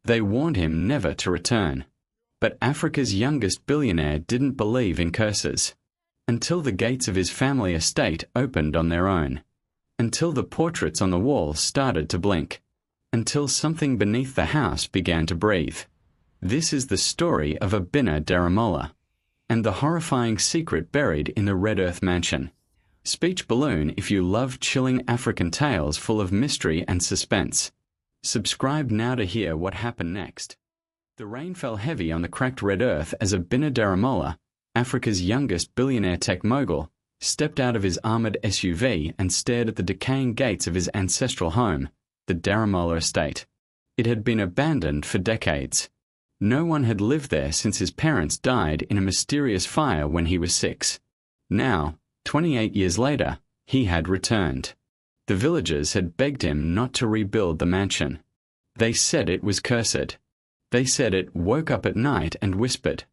They warned him never to return. But Africa's youngest billionaire didn't believe in curses. Until the gates of his family estate opened on their own. Until the portraits on the wall started to blink. Until something beneath the house began to breathe. This is the story of Obinna Daramola, and the horrifying secret buried in the Red Earth Mansion. Speech balloon if you love chilling African tales full of mystery and suspense. Subscribe now to hear what happened next. The rain fell heavy on the cracked red earth as Obinna Daramola, Africa's youngest billionaire tech mogul, stepped out of his armored SUV and stared at the decaying gates of his ancestral home, the Daramola estate. It had been abandoned for decades. No one had lived there since his parents died in a mysterious fire when he was 6. Now, 28 years later, he had returned. The villagers had begged him not to rebuild the mansion. They said it was cursed. They said it woke up at night and whispered.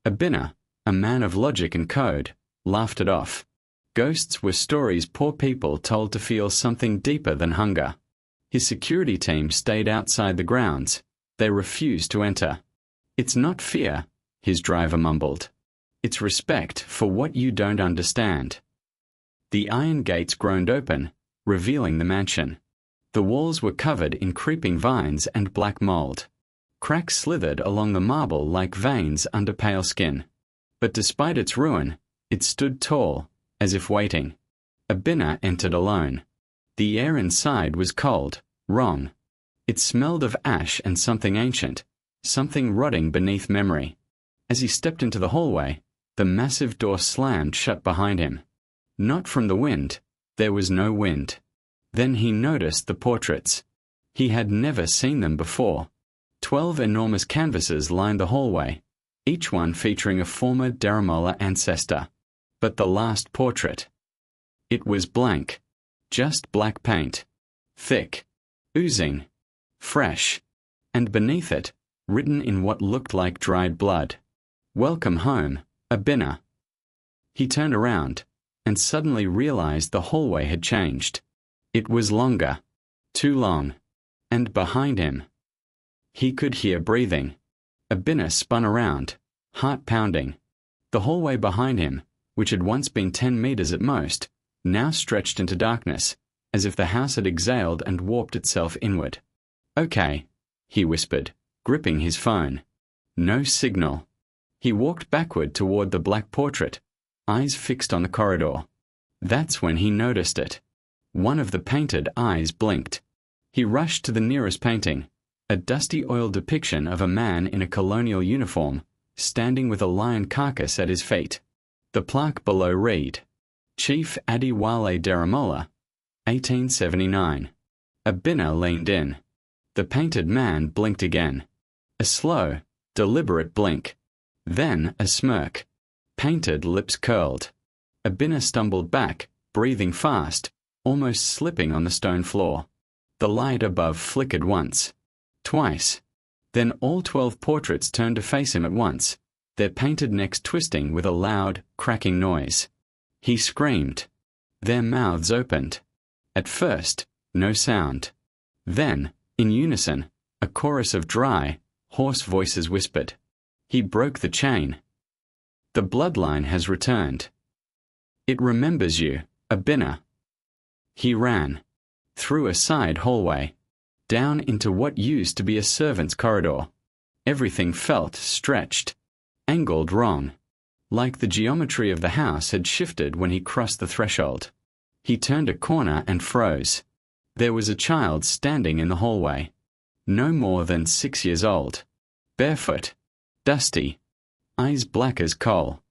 Obinna, a man of logic and code, laughed it off. Ghosts were stories poor people told to feel something deeper than hunger. His security team stayed outside the grounds. They refused to enter. It's not fear, his driver mumbled. It's respect for what you don't understand. The iron gates groaned open, revealing the mansion. The walls were covered in creeping vines and black mold. Cracks slithered along the marble like veins under pale skin. But despite its ruin, it stood tall, as if waiting. Obinna entered alone. The air inside was cold, wrong. It smelled of ash and something ancient, something rotting beneath memory. As he stepped into the hallway, the massive door slammed shut behind him. Not from the wind, there was no wind. Then he noticed the portraits. He had never seen them before. 12 enormous canvases lined the hallway, each one featuring a former Daramola ancestor. But the last portrait. It was blank. Just black paint. Thick. Oozing. Fresh. And beneath it, written in what looked like dried blood. Welcome home, Obinna. He turned around, and suddenly realized the hallway had changed. It was longer. Too long. And behind him. He could hear breathing. Obinna spun around, heart pounding. The hallway behind him, which had once been 10 meters at most, now stretched into darkness, as if the house had exhaled and warped itself inward. Okay, he whispered, gripping his phone. No signal. He walked backward toward the black portrait, eyes fixed on the corridor. That's when he noticed it. One of the painted eyes blinked. He rushed to the nearest painting, a dusty oil depiction of a man in a colonial uniform, standing with a lion carcass at his feet. The plaque below read, Chief Adewale Daramola, 1879. Obinna leaned in. The painted man blinked again. A slow, deliberate blink. Then a smirk. Painted lips curled. Obinna stumbled back, breathing fast, almost slipping on the stone floor. The light above flickered once. Twice. Then all 12 portraits turned to face him at once, their painted necks twisting with a loud, cracking noise. He screamed. Their mouths opened. At first, no sound. Then, in unison, a chorus of dry, hoarse voices whispered. He broke the chain. The bloodline has returned. It remembers you, Obinna. He ran. Through a side hallway. Down into what used to be a servant's corridor. Everything felt stretched. Angled wrong. Like the geometry of the house had shifted when he crossed the threshold. He turned a corner and froze. There was a child standing in the hallway. No more than 6 years old. Barefoot. Dusty. Eyes black as coal.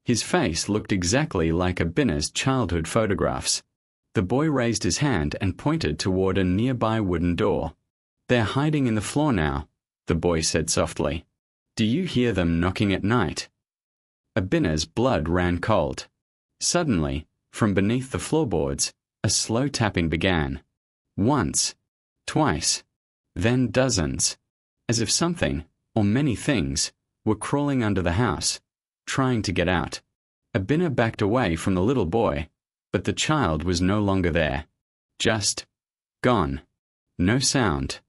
His face looked exactly like Obinna's childhood photographs. The boy raised his hand and pointed toward a nearby wooden door. They're hiding in the floor now, the boy said softly. Do you hear them knocking at night? Obinna's blood ran cold. Suddenly, from beneath the floorboards, a slow tapping began. Once. Twice. Then dozens. As if something, or many things, were crawling under the house, trying to get out. Obinna backed away from the little boy, but the child was no longer there. Just gone. No sound.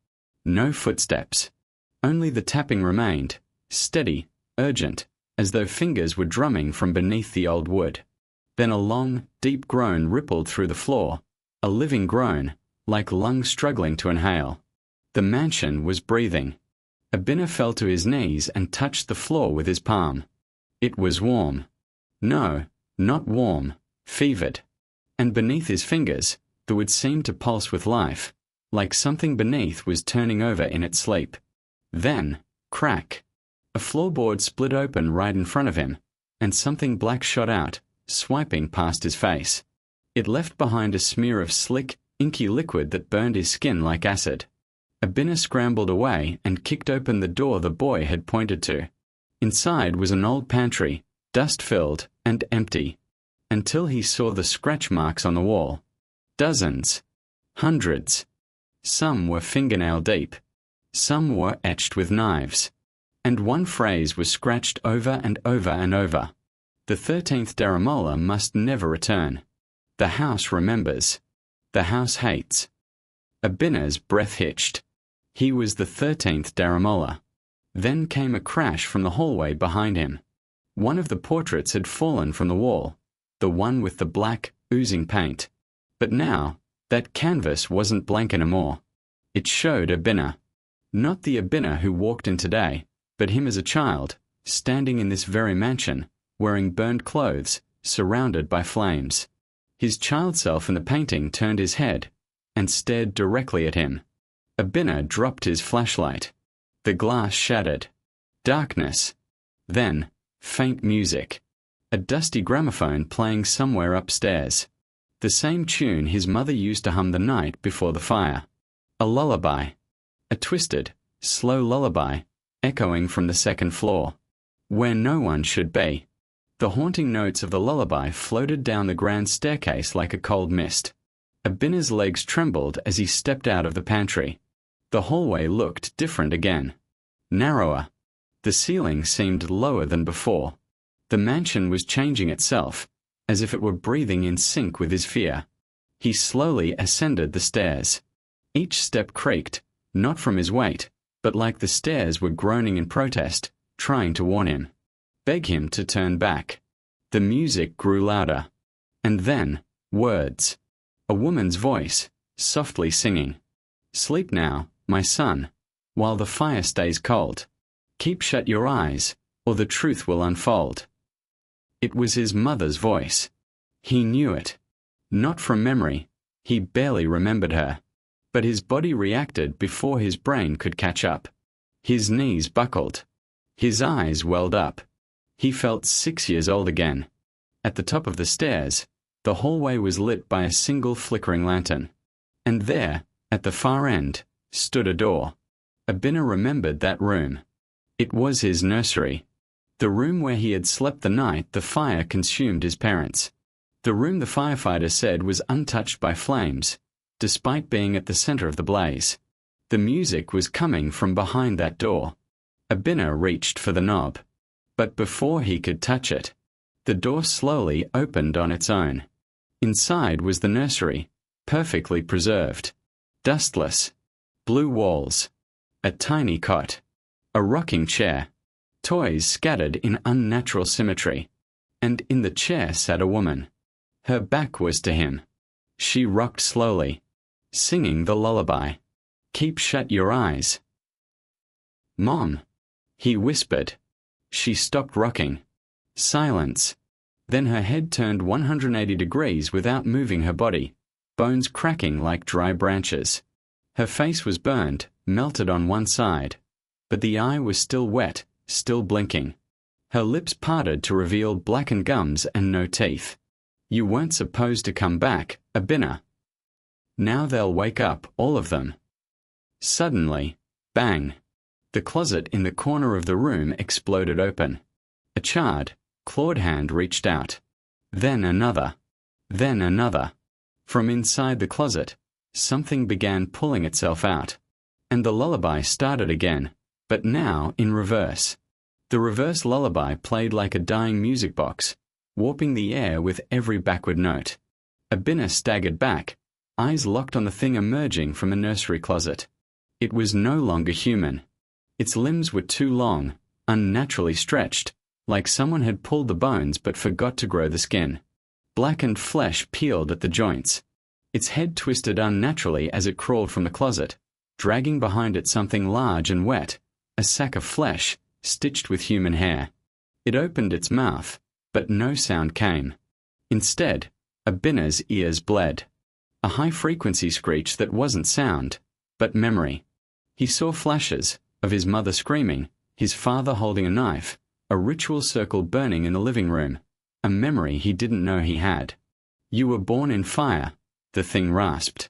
No footsteps. Only the tapping remained, steady, urgent, as though fingers were drumming from beneath the old wood. Then a long, deep groan rippled through the floor, a living groan, like lungs struggling to inhale. The mansion was breathing. Obinna fell to his knees and touched the floor with his palm. It was warm. No, not warm, fevered. And beneath his fingers, there would seem to pulse with life, like something beneath was turning over in its sleep. Then, crack. A floorboard split open right in front of him, and something black shot out, swiping past his face. It left behind a smear of slick, inky liquid that burned his skin like acid. Obinna scrambled away and kicked open the door the boy had pointed to. Inside was an old pantry, dust-filled and empty, until he saw the scratch marks on the wall. Dozens. Hundreds. Some were fingernail deep. Some were etched with knives. And one phrase was scratched over and over and over. The 13th Daramola must never return. The house remembers. The house hates. Obinna's breath hitched. He was the 13th Daramola. Then came a crash from the hallway behind him. One of the portraits had fallen from the wall, the one with the black, oozing paint. But now, that canvas wasn't blank anymore. It showed Obinna. Not the Obinna who walked in today, but him as a child, standing in this very mansion, wearing burned clothes, surrounded by flames. His child self in the painting turned his head and stared directly at him. Obinna dropped his flashlight. The glass shattered. Darkness. Then, faint music. A dusty gramophone playing somewhere upstairs. The same tune his mother used to hum the night before the fire. A lullaby. A twisted, slow lullaby, echoing from the second floor, where no one should be. The haunting notes of the lullaby floated down the grand staircase like a cold mist. Obinna's legs trembled as he stepped out of the pantry. The hallway looked different again. Narrower. The ceiling seemed lower than before. The mansion was changing itself, as if it were breathing in sync with his fear. He slowly ascended the stairs. Each step creaked, not from his weight, but like the stairs were groaning in protest, trying to warn him, beg him to turn back. The music grew louder. And then, words. A woman's voice, softly singing. Sleep now, my son, while the fire stays cold. Keep shut your eyes, or the truth will unfold. It was his mother's voice. He knew it. Not from memory. He barely remembered her. But his body reacted before his brain could catch up. His knees buckled. His eyes welled up. He felt 6 years old again. At the top of the stairs, the hallway was lit by a single flickering lantern. And there, at the far end, stood a door. Obinna remembered that room. It was his nursery. The room where he had slept the night the fire consumed his parents. The room the firefighter said was untouched by flames, despite being at the center of the blaze. The music was coming from behind that door. Obinna reached for the knob. But before he could touch it, the door slowly opened on its own. Inside was the nursery, perfectly preserved. Dustless. Blue walls. A tiny cot. A rocking chair. Toys scattered in unnatural symmetry. And in the chair sat a woman. Her back was to him. She rocked slowly, singing the lullaby. Keep shut your eyes. Mom, he whispered. She stopped rocking. Silence. Then her head turned 180 degrees without moving her body, bones cracking like dry branches. Her face was burned, melted on one side, but the eye was still wet, still blinking. Her lips parted to reveal blackened gums and no teeth. You weren't supposed to come back, Obinna. Now they'll wake up, all of them. Suddenly, bang. The closet in the corner of the room exploded open. A charred, clawed hand reached out. Then another. Then another. From inside the closet, something began pulling itself out. And the lullaby started again, but now in reverse. The reverse lullaby played like a dying music box, warping the air with every backward note. Obinna staggered back, eyes locked on the thing emerging from the nursery closet. It was no longer human. Its limbs were too long, unnaturally stretched, like someone had pulled the bones but forgot to grow the skin. Blackened flesh peeled at the joints. Its head twisted unnaturally as it crawled from the closet, dragging behind it something large and wet, a sack of flesh, stitched with human hair. It opened its mouth, but no sound came. Instead, Obinna's ears bled. A high-frequency screech that wasn't sound, but memory. He saw flashes of his mother screaming, his father holding a knife, a ritual circle burning in the living room, a memory he didn't know he had. "You were born in fire," the thing rasped,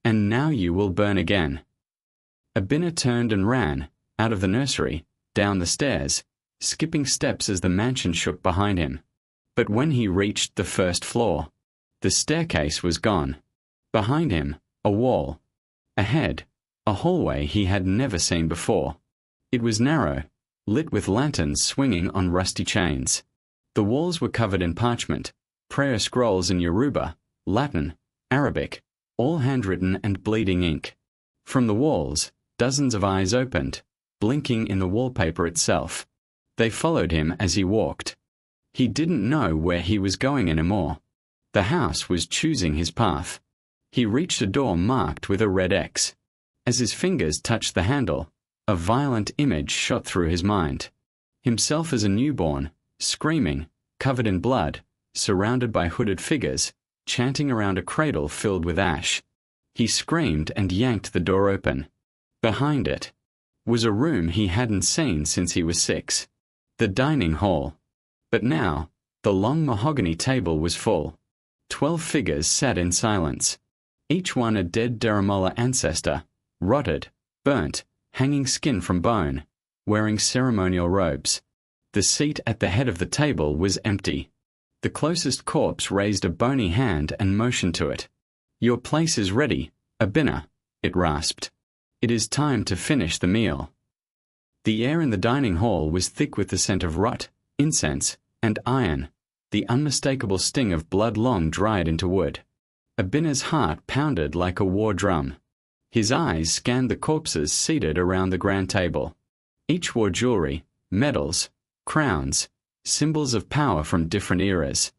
"and now you will burn again." Obinna turned and ran, out of the nursery, down the stairs, skipping steps as the mansion shook behind him. But when he reached the first floor, the staircase was gone. Behind him, a wall. Ahead, a hallway he had never seen before. It was narrow, lit with lanterns swinging on rusty chains. The walls were covered in parchment, prayer scrolls in Yoruba, Latin, Arabic, all handwritten and bleeding ink. From the walls, dozens of eyes opened, blinking in the wallpaper itself. They followed him as he walked. He didn't know where he was going anymore. The house was choosing his path. He reached a door marked with a red X. As his fingers touched the handle, a violent image shot through his mind. Himself as a newborn, screaming, covered in blood, surrounded by hooded figures, chanting around a cradle filled with ash. He screamed and yanked the door open. Behind it was a room he hadn't seen since he was 6. The dining hall. But now, the long mahogany table was full. 12 figures sat in silence. Each one a dead Daramola ancestor, rotted, burnt, hanging skin from bone, wearing ceremonial robes. The seat at the head of the table was empty. The closest corpse raised a bony hand and motioned to it. "Your place is ready, Obinna," it rasped. "It is time to finish the meal." The air in the dining hall was thick with the scent of rot, incense, and iron, the unmistakable sting of blood long dried into wood. Obinna's heart pounded like a war drum. His eyes scanned the corpses seated around the grand table. Each wore jewelry, medals, crowns, symbols of power from different eras.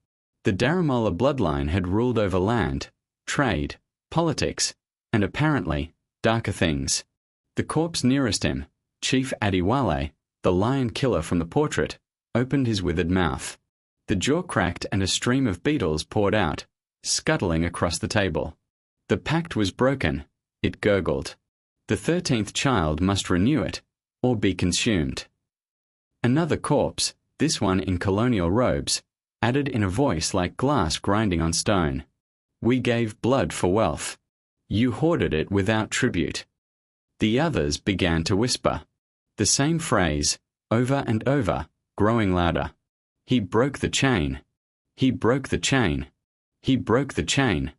The Daramola bloodline had ruled over land, trade, politics, and apparently, darker things. The corpse nearest him, Chief Adiwale, the lion killer from the portrait, opened his withered mouth. The jaw cracked and a stream of beetles poured out, scuttling across the table. The pact was broken, it gurgled. The 13th child must renew it, or be consumed. Another corpse, this one in colonial robes, added in a voice like glass grinding on stone. "We gave blood for wealth. You hoarded it without tribute." The others began to whisper. The same phrase, over and over, growing louder. "He broke the chain. He broke the chain. He broke the chain."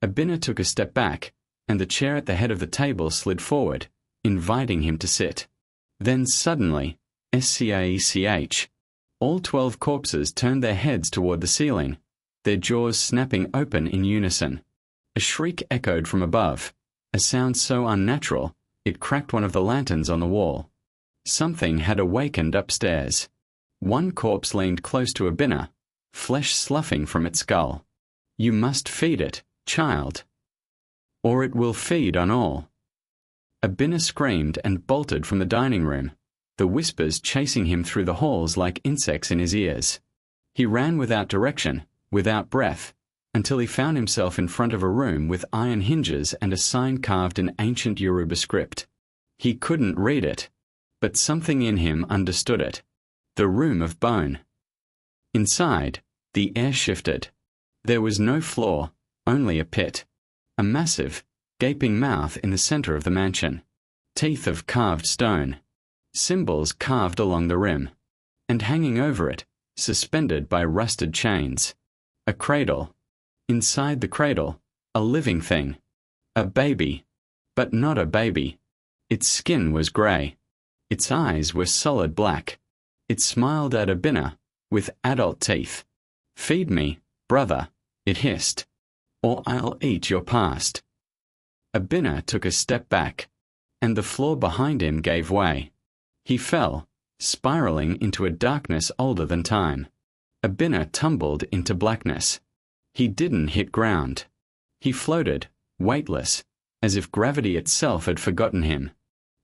Obinna took a step back, and the chair at the head of the table slid forward, inviting him to sit. Then suddenly, SCAECH, all 12 corpses turned their heads toward the ceiling, their jaws snapping open in unison. A shriek echoed from above, a sound so unnatural, it cracked one of the lanterns on the wall. Something had awakened upstairs. One corpse leaned close to Obinna, flesh sloughing from its skull. "You must feed it, child, or it will feed on all." Obinna screamed and bolted from the dining room, the whispers chasing him through the halls like insects in his ears. He ran without direction, without breath, until he found himself in front of a room with iron hinges and a sign carved in ancient Yoruba script. He couldn't read it, but something in him understood it. The room of bone. Inside, the air shifted. There was no floor, only a pit. A massive, gaping mouth in the center of the mansion. Teeth of carved stone. Symbols carved along the rim. And hanging over it, suspended by rusted chains. A cradle. Inside the cradle, a living thing. A baby. But not a baby. Its skin was grey. Its eyes were solid black. It smiled at Obinna, with adult teeth. "Feed me, brother," it hissed, "or I'll eat your past." Obinna took a step back. and the floor behind him gave way. He fell, spiraling into a darkness older than time. Obinna tumbled into blackness. He didn't hit ground. He floated, weightless, as if gravity itself had forgotten him.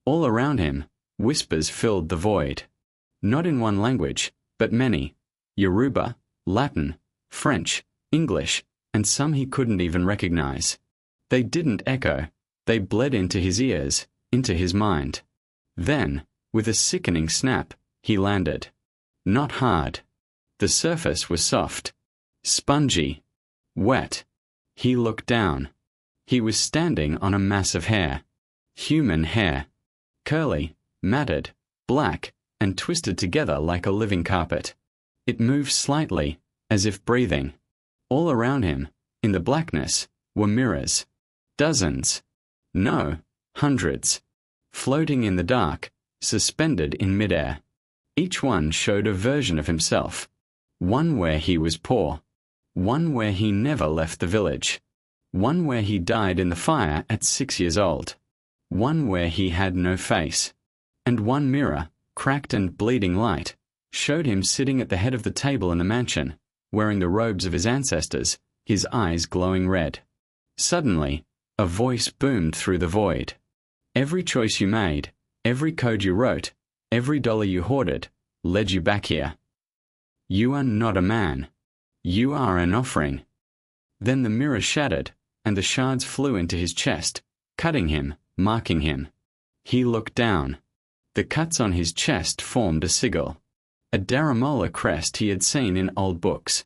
All around him, whispers filled the void. Not in one language, but many: Yoruba, Latin, French, English, and some he couldn't even recognize. They didn't echo, they bled into his ears, into his mind. Then, with a sickening snap, he landed. Not hard. The surface was soft, spongy, wet. He looked down. He was standing on a mass of hair. Human hair. Curly, matted, black, and twisted together like a living carpet. It moved slightly, as if breathing. All around him, in the blackness, were mirrors. Dozens. No, hundreds. Floating in the dark, suspended in midair. Each one showed a version of himself. One where he was poor. One where he never left the village. One where he died in the fire at 6 years old. One where he had no face. And one mirror, cracked and bleeding light, showed him sitting at the head of the table in the mansion, wearing the robes of his ancestors, his eyes glowing red. Suddenly, a voice boomed through the void. Every choice you made, every code you wrote, every dollar you hoarded, led you back here. You are not a man. You are an offering. Then the mirror shattered, and the shards flew into his chest, cutting him, marking him. He looked down. The cuts on his chest formed a sigil. A Daramola crest he had seen in old books.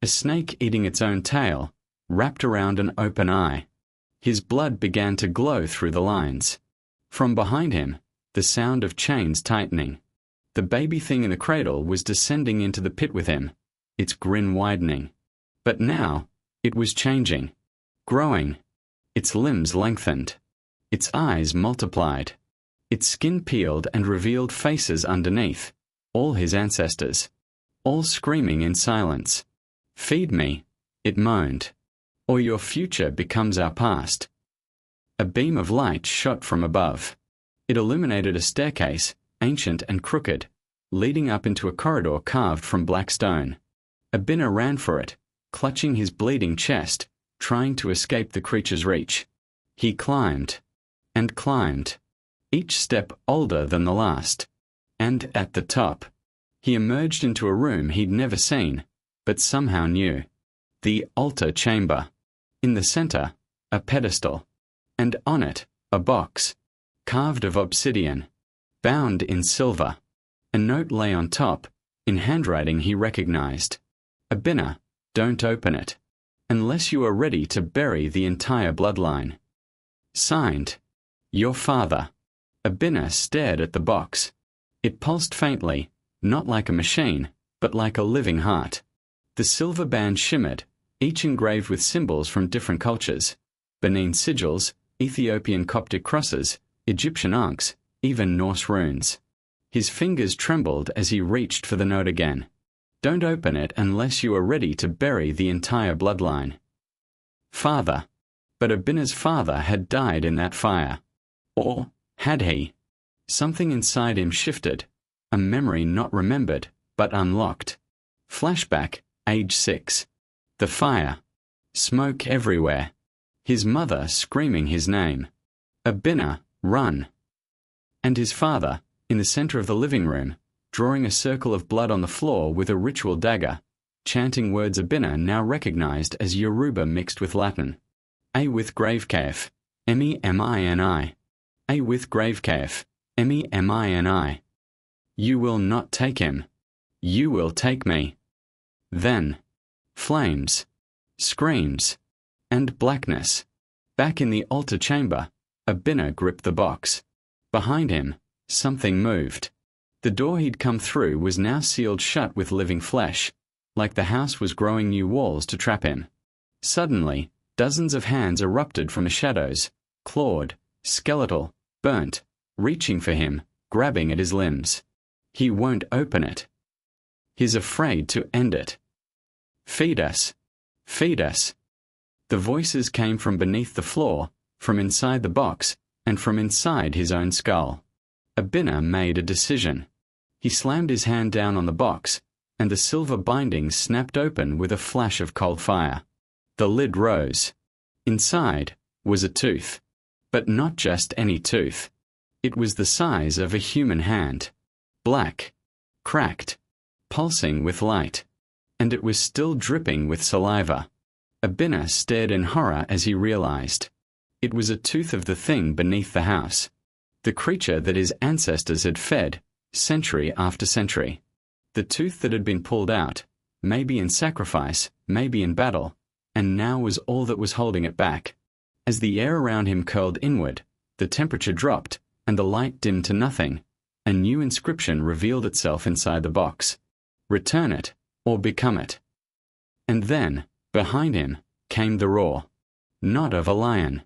A snake eating its own tail, wrapped around an open eye. His blood began to glow through the lines. From behind him, the sound of chains tightening. The baby thing in the cradle was descending into the pit with him, its grin widening. But now, it was changing, growing. Its limbs lengthened. Its eyes multiplied. Its skin peeled and revealed faces underneath, all his ancestors, all screaming in silence. Feed me, it moaned, or your future becomes our past. A beam of light shot from above. It illuminated a staircase, ancient and crooked, leading up into a corridor carved from black stone. Obinna ran for it, clutching his bleeding chest, trying to escape the creature's reach. He climbed, and climbed, each step older than the last. And at the top, he emerged into a room he'd never seen, but somehow knew. The altar chamber. In the center, a pedestal. And on it, a box, carved of obsidian, bound in silver. A note lay on top, in handwriting he recognized. Obinna, don't open it, unless you are ready to bury the entire bloodline. Signed, your father. Obinna stared at the box. It pulsed faintly, not like a machine, but like a living heart. The silver band shimmered, each engraved with symbols from different cultures. Benin sigils, Ethiopian Coptic crosses, Egyptian ankhs, even Norse runes. His fingers trembled as he reached for the note again. Don't open it unless you are ready to bury the entire bloodline. Father. But Obinna's father had died in that fire. Or had he? Something inside him shifted, a memory not remembered, but unlocked. Flashback, age 6. The fire. Smoke everywhere. His mother screaming his name. Obinna, run. And his father, in the center of the living room, drawing a circle of blood on the floor with a ritual dagger, chanting words Obinna now recognized as Yoruba mixed with Latin. A with gravecave, M-E-M-I-N-I. A with gravecave, M-E-M-I-N-I. You will not take him. You will take me. Then, flames, screams, and blackness. Back in the altar chamber, Obinna gripped the box. Behind him, something moved. The door he'd come through was now sealed shut with living flesh, like the house was growing new walls to trap him. Suddenly, dozens of hands erupted from the shadows, clawed, skeletal, burnt, reaching for him, grabbing at his limbs. He won't open it. He's afraid to end it. Feed us. Feed us. The voices came from beneath the floor, from inside the box, and from inside his own skull. Obinna made a decision. He slammed his hand down on the box, and the silver binding snapped open with a flash of cold fire. The lid rose. Inside was a tooth. But not just any tooth. It was the size of a human hand. Black, cracked, pulsing with light. And it was still dripping with saliva. Obinna stared in horror as he realized. It was a tooth of the thing beneath the house. The creature that his ancestors had fed, century after century. The tooth that had been pulled out, maybe in sacrifice, maybe in battle, and now was all that was holding it back. As the air around him curled inward, the temperature dropped, and the light dimmed to nothing. A new inscription revealed itself inside the box. Return it, or become it. And then, behind him, came the roar. Not of a lion.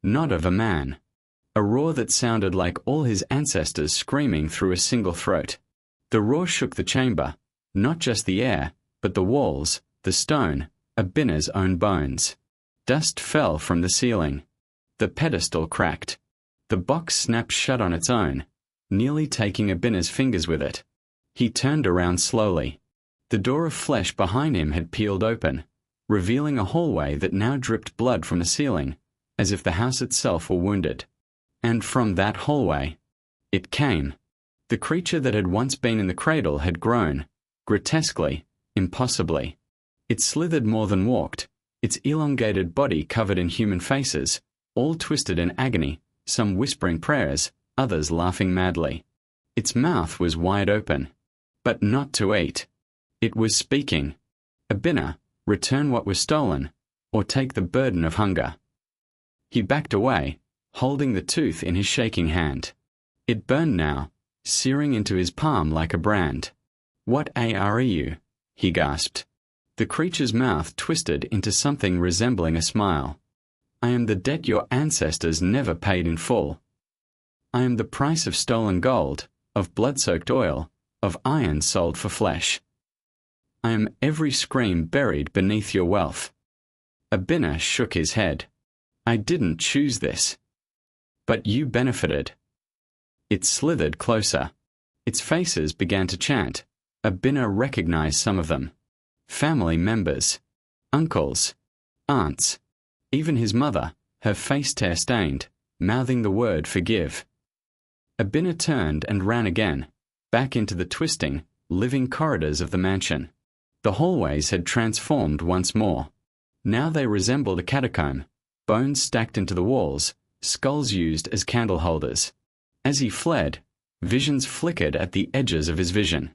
Not of a man. A roar that sounded like all his ancestors screaming through a single throat. The roar shook the chamber, not just the air, but the walls, the stone, Obinna's own bones. Dust fell from the ceiling. The pedestal cracked. The box snapped shut on its own, nearly taking Obinna's fingers with it. He turned around slowly. The door of flesh behind him had peeled open, revealing a hallway that now dripped blood from the ceiling, as if the house itself were wounded. And from that hallway, it came. The creature that had once been in the cradle had grown, grotesquely, impossibly. It slithered more than walked, its elongated body covered in human faces, all twisted in agony, some whispering prayers, others laughing madly. Its mouth was wide open. But not to eat. It was speaking. Obinna, return what was stolen, or take the burden of hunger. He backed away, holding the tooth in his shaking hand. It burned now, searing into his palm like a brand. What are you? He gasped. The creature's mouth twisted into something resembling a smile. I am the debt your ancestors never paid in full. I am the price of stolen gold, of blood-soaked oil, of iron sold for flesh. I am every scream buried beneath your wealth. Obinna shook his head. I didn't choose this. But you benefited. It slithered closer. Its faces began to chant. Obinna recognized some of them. Family members. Uncles. Aunts. Even his mother, her face tear-stained, mouthing the word forgive. Obinna turned and ran again, back into the twisting, living corridors of the mansion. The hallways had transformed once more. Now they resembled a catacomb, bones stacked into the walls, skulls used as candle holders. As he fled, visions flickered at the edges of his vision.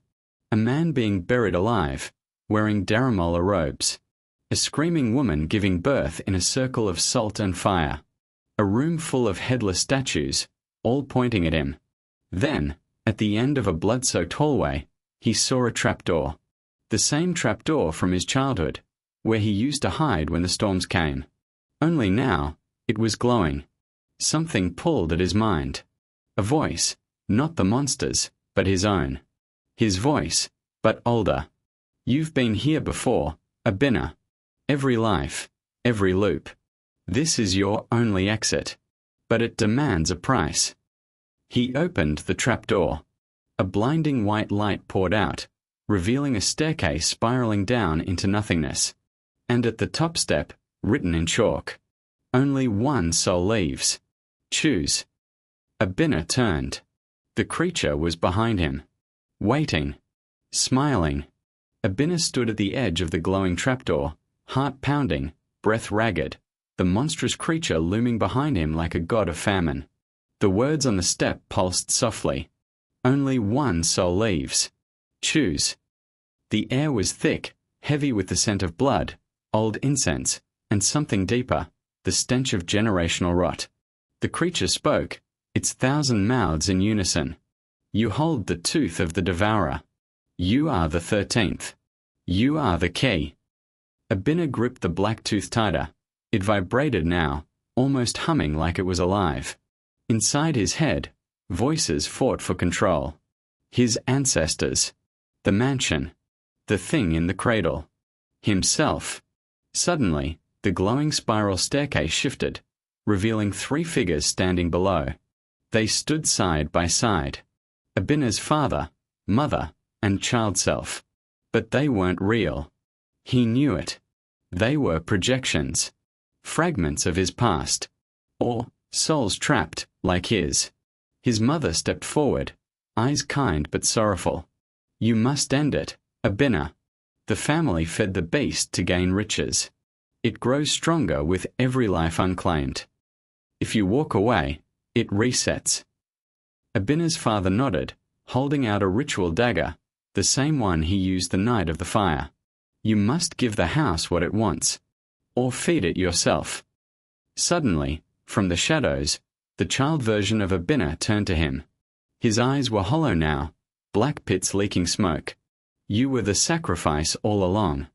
A man being buried alive, wearing Daramola robes. A screaming woman giving birth in a circle of salt and fire. A room full of headless statues, all pointing at him. Then, at the end of a blood-soaked hallway, he saw a trapdoor. The same trapdoor from his childhood, where he used to hide when the storms came. Only now, it was glowing. Something pulled at his mind. A voice, not the monster's, but his own. His voice, but older. You've been here before, Obinna. Every life, every loop. This is your only exit. But it demands a price. He opened the trapdoor. A blinding white light poured out, revealing a staircase spiraling down into nothingness. And at the top step, written in chalk, only one soul leaves. Choose. Obinna turned. The creature was behind him. Waiting. Smiling. Obinna stood at the edge of the glowing trapdoor, heart pounding, breath ragged, the monstrous creature looming behind him like a god of famine. The words on the step pulsed softly. Only one soul leaves. Choose. The air was thick, heavy with the scent of blood, old incense, and something deeper, the stench of generational rot. The creature spoke, its 1,000 mouths in unison. You hold the tooth of the devourer. You are the 13th. You are the key. Obinna gripped the black tooth tighter. It vibrated now, almost humming like it was alive. Inside his head, voices fought for control. His ancestors. The mansion. The thing in the cradle. Himself. Suddenly, the glowing spiral staircase shifted. revealing 3 figures standing below. They stood side by side. Obinna's father, mother, and child self. But they weren't real. He knew it. They were projections. Fragments of his past. Or souls trapped, like his. His mother stepped forward, eyes kind but sorrowful. You must end it, Obinna. The family fed the beast to gain riches. It grows stronger with every life unclaimed. If you walk away, it resets. Obinna's father nodded, holding out a ritual dagger, the same one he used the night of the fire. You must give the house what it wants, or feed it yourself. Suddenly, from the shadows, the child version of Obinna turned to him. His eyes were hollow now, black pits leaking smoke. You were the sacrifice all along.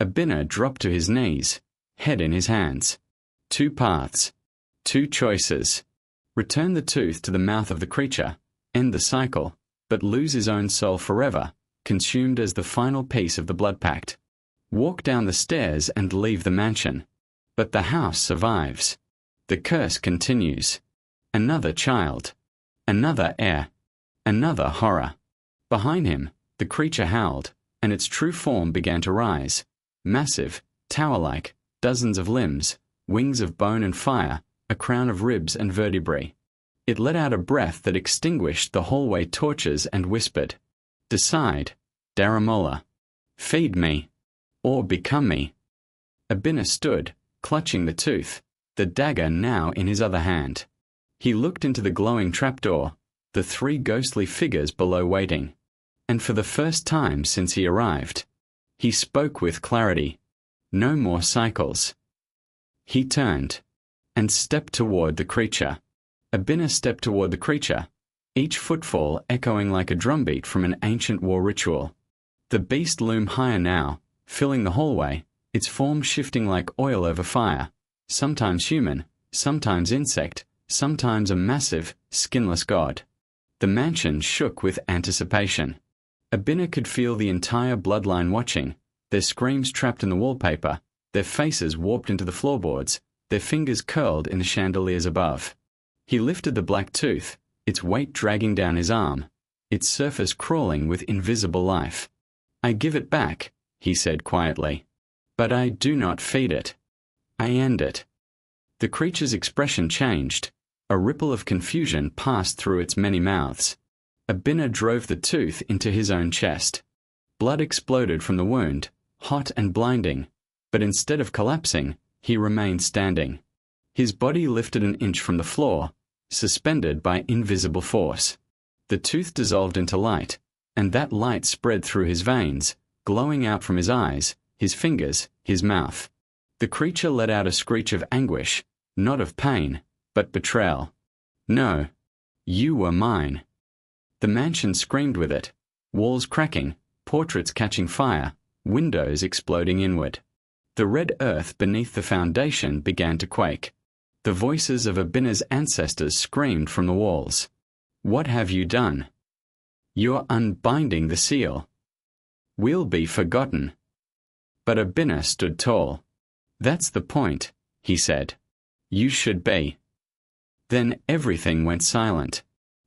Obinna dropped to his knees, head in his hands. 2 paths. 2 choices. Return the tooth to the mouth of the creature, end the cycle, but lose his own soul forever, consumed as the final piece of the blood pact. Walk down the stairs and leave the mansion. But the house survives. The curse continues. Another child. Another heir. Another horror. Behind him, the creature howled, and its true form began to rise. Massive, tower-like, dozens of limbs, wings of bone and fire, a crown of ribs and vertebrae. It let out a breath that extinguished the hallway torches and whispered, Decide, Daramola. Feed me, or become me. Obinna stood, clutching the tooth, the dagger now in his other hand. He looked into the glowing trapdoor, the 3 ghostly figures below waiting. And for the first time since he arrived, he spoke with clarity. No more cycles. He turned and stepped toward the creature. Obinna stepped toward the creature, each footfall echoing like a drumbeat from an ancient war ritual. The beast loomed higher now, filling the hallway, its form shifting like oil over fire, sometimes human, sometimes insect, sometimes a massive, skinless god. The mansion shook with anticipation. Obinna could feel the entire bloodline watching, their screams trapped in the wallpaper, their faces warped into the floorboards, their fingers curled in the chandeliers above. He lifted the black tooth, its weight dragging down his arm, its surface crawling with invisible life. I give it back, he said quietly. But I do not feed it. I end it. The creature's expression changed. A ripple of confusion passed through its many mouths. Obinna drove the tooth into his own chest. Blood exploded from the wound, hot and blinding, but instead of collapsing, he remained standing. His body lifted an inch from the floor, suspended by invisible force. The tooth dissolved into light, and that light spread through his veins, glowing out from his eyes, his fingers, his mouth. The creature let out a screech of anguish, not of pain, but betrayal. No, you were mine. The mansion screamed with it, walls cracking, portraits catching fire, windows exploding inward. The red earth beneath the foundation began to quake. The voices of Obinna's ancestors screamed from the walls. What have you done? You're unbinding the seal. We'll be forgotten. But Obinna stood tall. That's the point, he said. You should be. Then everything went silent.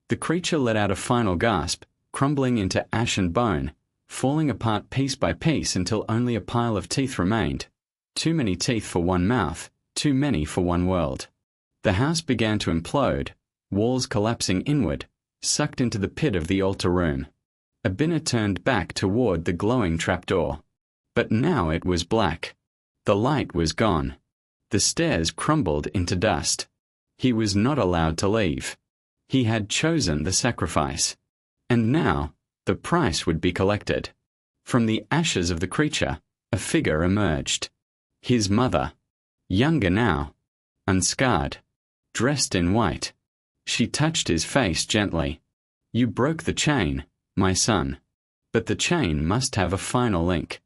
The creature let out a final gasp, crumbling into ash and bone, falling apart piece by piece until only a pile of teeth remained. Too many teeth for one mouth, too many for one world. The house began to implode, walls collapsing inward, sucked into the pit of the altar room. Obinna turned back toward the glowing trapdoor. But now it was black. The light was gone. The stairs crumbled into dust. He was not allowed to leave. He had chosen the sacrifice. And now, the price would be collected. From the ashes of the creature, a figure emerged. His mother. Younger now. Unscarred. Dressed in white. She touched his face gently. You broke the chain, my son. But the chain must have a final link.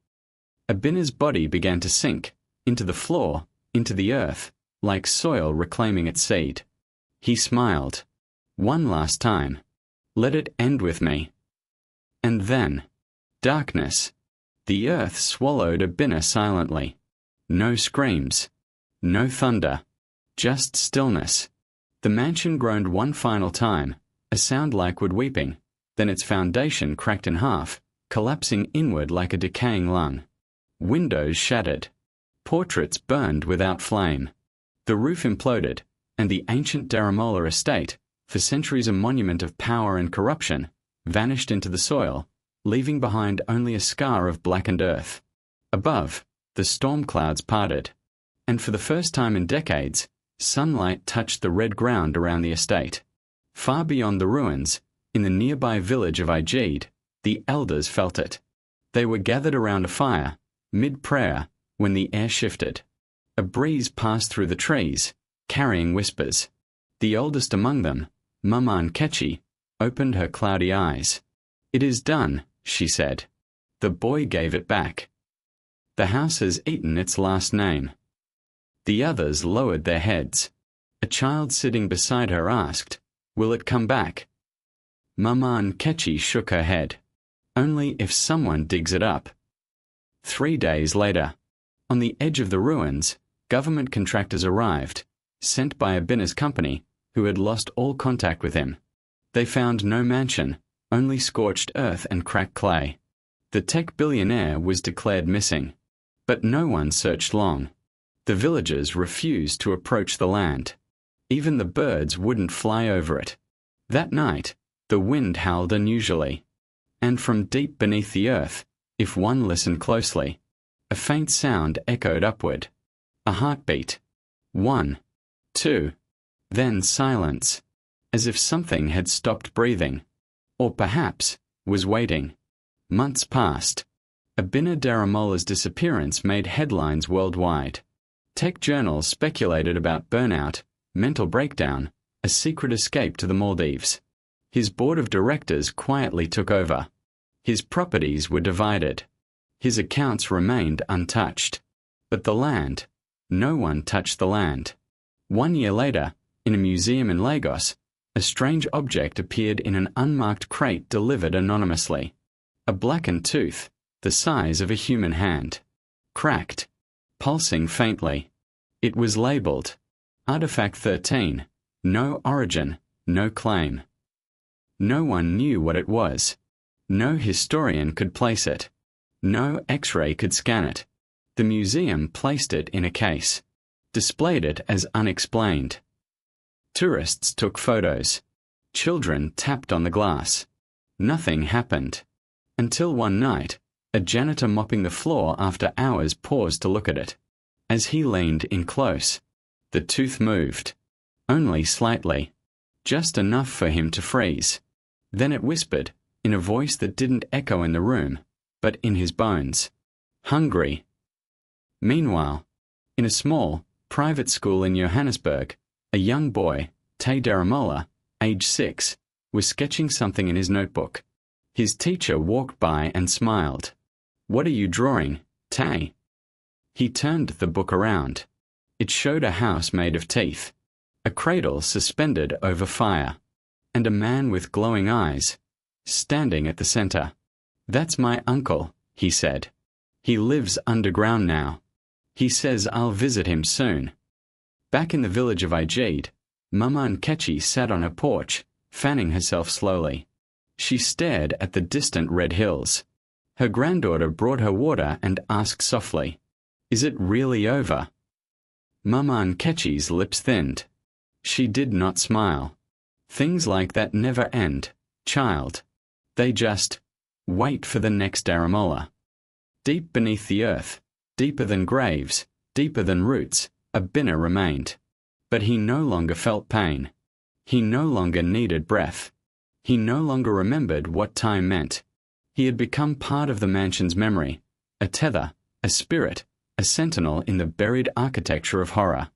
Obinna's body began to sink, into the floor, into the earth, like soil reclaiming its seed. He smiled. One last time. Let it end with me. And then, darkness. The earth swallowed Obinna silently. No screams. No thunder. Just stillness. The mansion groaned one final time, a sound like wood weeping, then its foundation cracked in half, collapsing inward like a decaying lung. Windows shattered. Portraits burned without flame. The roof imploded, and the ancient Daramola estate, for centuries a monument of power and corruption, vanished into the soil, leaving behind only a scar of blackened earth. Above, the storm clouds parted, and for the first time in decades, sunlight touched the red ground around the estate. Far beyond the ruins, in the nearby village of Igid, the elders felt it. They were gathered around a fire, mid-prayer, when the air shifted. A breeze passed through the trees, carrying whispers. The oldest among them, Mama Nkechi, opened her cloudy eyes. "It is done," she said. The boy gave it back. "The house has eaten its last name." The others lowered their heads. A child sitting beside her asked, "Will it come back?" Mama Nkechi shook her head. "Only if someone digs it up." 3 days later, on the edge of the ruins, government contractors arrived, sent by Obinna's company, who had lost all contact with him. They found no mansion, only scorched earth and cracked clay. The tech billionaire was declared missing. But no one searched long. The villagers refused to approach the land. Even the birds wouldn't fly over it. That night, the wind howled unusually. And from deep beneath the earth, if one listened closely, a faint sound echoed upward. A heartbeat. 1, 2, then silence, as if something had stopped breathing. Or perhaps, was waiting. Months passed. Obinna Daramola's disappearance made headlines worldwide. Tech journals speculated about burnout, mental breakdown, a secret escape to the Maldives. His board of directors quietly took over. His properties were divided. His accounts remained untouched. But the land, no one touched the land. 1 year later, in a museum in Lagos, a strange object appeared in an unmarked crate delivered anonymously. A blackened tooth, the size of a human hand. Cracked. Pulsing faintly. It was labeled Artifact 13, no origin, no claim. No one knew what it was. No historian could place it. No X-ray could scan it. The museum placed it in a case, displayed it as unexplained. Tourists took photos. Children tapped on the glass. Nothing happened. Until one night, a janitor mopping the floor after hours paused to look at it. As he leaned in close, the tooth moved. Only slightly. Just enough for him to freeze. Then it whispered, in a voice that didn't echo in the room, but in his bones. "Hungry." Meanwhile, in a small, private school in Johannesburg, a young boy, Tay Daramola, age 6, was sketching something in his notebook. His teacher walked by and smiled. "What are you drawing, Tay?" He turned the book around. It showed a house made of teeth, a cradle suspended over fire, and a man with glowing eyes, standing at the center. "That's my uncle," he said. "He lives underground now. He says I'll visit him soon." Back in the village of Igid, Mama Nkechi sat on her porch, fanning herself slowly. She stared at the distant red hills. Her granddaughter brought her water and asked softly, "Is it really over?" Mama Nkechi's lips thinned. She did not smile. "Things like that never end, child. They just wait for the next Daramola." Deep beneath the earth, deeper than graves, deeper than roots, Obinna remained. But he no longer felt pain. He no longer needed breath. He no longer remembered what time meant. He had become part of the mansion's memory, a tether, a spirit, a sentinel in the buried architecture of horror.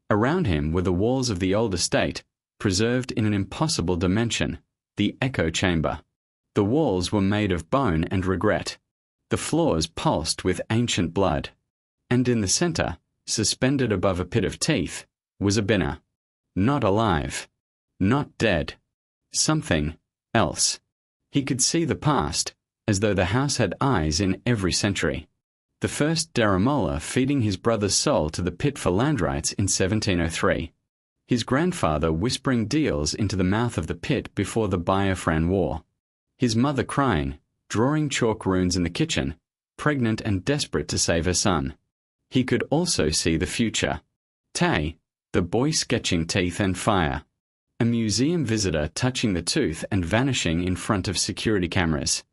Around him were the walls of the old estate, preserved in an impossible dimension, the echo chamber. The walls were made of bone and regret. The floors pulsed with ancient blood. And in the center, suspended above a pit of teeth, was Obinna. Not alive. Not dead. Something else. He could see the past, as though the house had eyes in every century. the first Daramola feeding his brother's soul to the pit for land rights in 1703. His grandfather whispering deals into the mouth of the pit before the Biafran War. His mother crying, drawing chalk runes in the kitchen, pregnant and desperate to save her son. He could also see the future. Tay, the boy sketching teeth and fire. A museum visitor touching the tooth and vanishing in front of security cameras.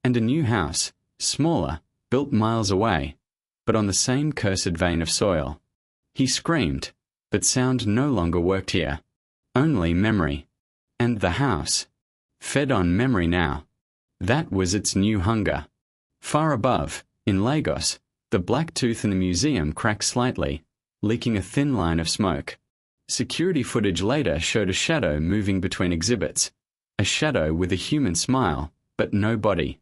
And a new house, smaller, built miles away, but on the same cursed vein of soil. He screamed, but sound no longer worked here. Only memory. And the house. Fed on memory now. That was its new hunger. Far above, in Lagos, the black tooth in the museum cracked slightly, leaking a thin line of smoke. Security footage later showed a shadow moving between exhibits, a shadow with a human smile, but no body.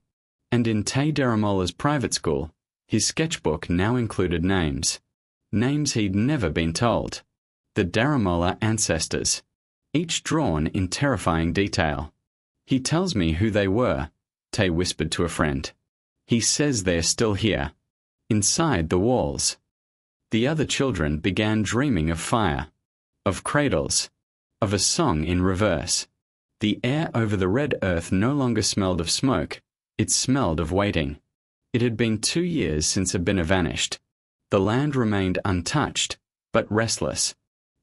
And in Tay Daramola's private school, his sketchbook now included names. Names he'd never been told. The Daramola ancestors. Each drawn in terrifying detail. He tells me who they were, Tay whispered to a friend. He says they're still here. Inside the walls. The other children began dreaming of fire. Of cradles. Of a song in reverse. The air over the red earth no longer smelled of smoke. It smelled of waiting. It had been 2 years since Obinna vanished. The land remained untouched, but restless.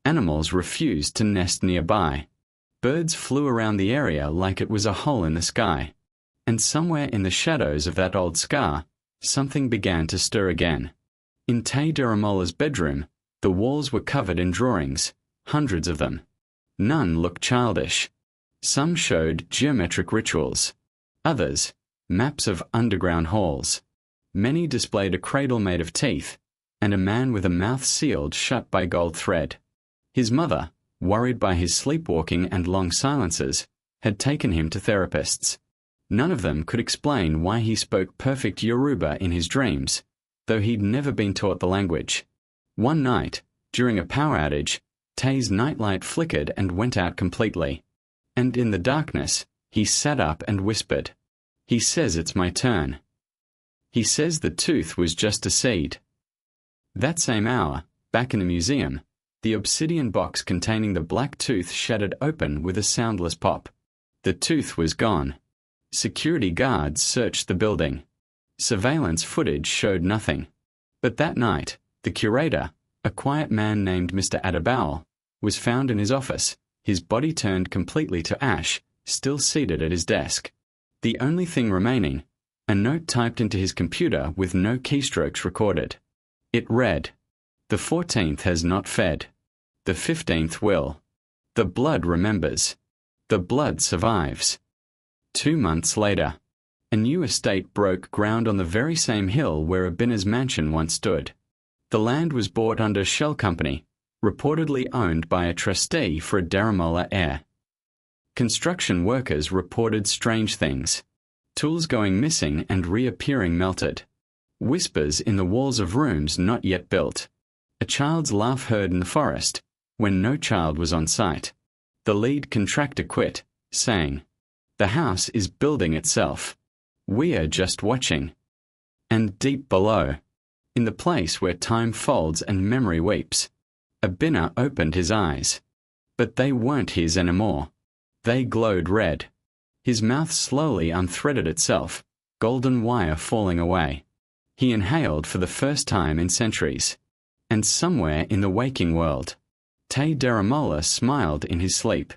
Animals refused to nest nearby. Birds flew around the area like it was a hole in the sky. And somewhere in the shadows of that old scar, something began to stir again. In Tay Daramola's bedroom, the walls were covered in drawings, hundreds of them. None looked childish. Some showed geometric rituals. Others, maps of underground halls. Many displayed a cradle made of teeth, and a man with a mouth sealed shut by gold thread. His mother, worried by his sleepwalking and long silences, had taken him to therapists. None of them could explain why he spoke perfect Yoruba in his dreams, though he'd never been taught the language. One night, during a power outage, Tay's nightlight flickered and went out completely. And in the darkness, he sat up and whispered, "He says it's my turn. He says the tooth was just a seed." That same hour, back in the museum, the obsidian box containing the black tooth shattered open with a soundless pop. The tooth was gone. Security guards searched the building. Surveillance footage showed nothing. But that night, the curator, a quiet man named Mr. Adebayo, was found in his office, his body turned completely to ash, still seated at his desk. The only thing remaining, a note typed into his computer with no keystrokes recorded. It read, "The 14th has not fed. The 15th will. The blood remembers. The blood survives." 2 months later, a new estate broke ground on the very same hill where Obinna's mansion once stood. The land was bought under Shell Company, reportedly owned by a trustee for a Daramola heir. Construction workers reported strange things. Tools going missing and reappearing melted. Whispers in the walls of rooms not yet built. A child's laugh heard in the forest, when no child was on site. The lead contractor quit, saying, "The house is building itself. We're just watching." And deep below, in the place where time folds and memory weeps, Obinna opened his eyes. But they weren't his anymore. They glowed red. His mouth slowly unthreaded itself, golden wire falling away. He inhaled for the first time in centuries. And somewhere in the waking world, Tay Daramola smiled in his sleep.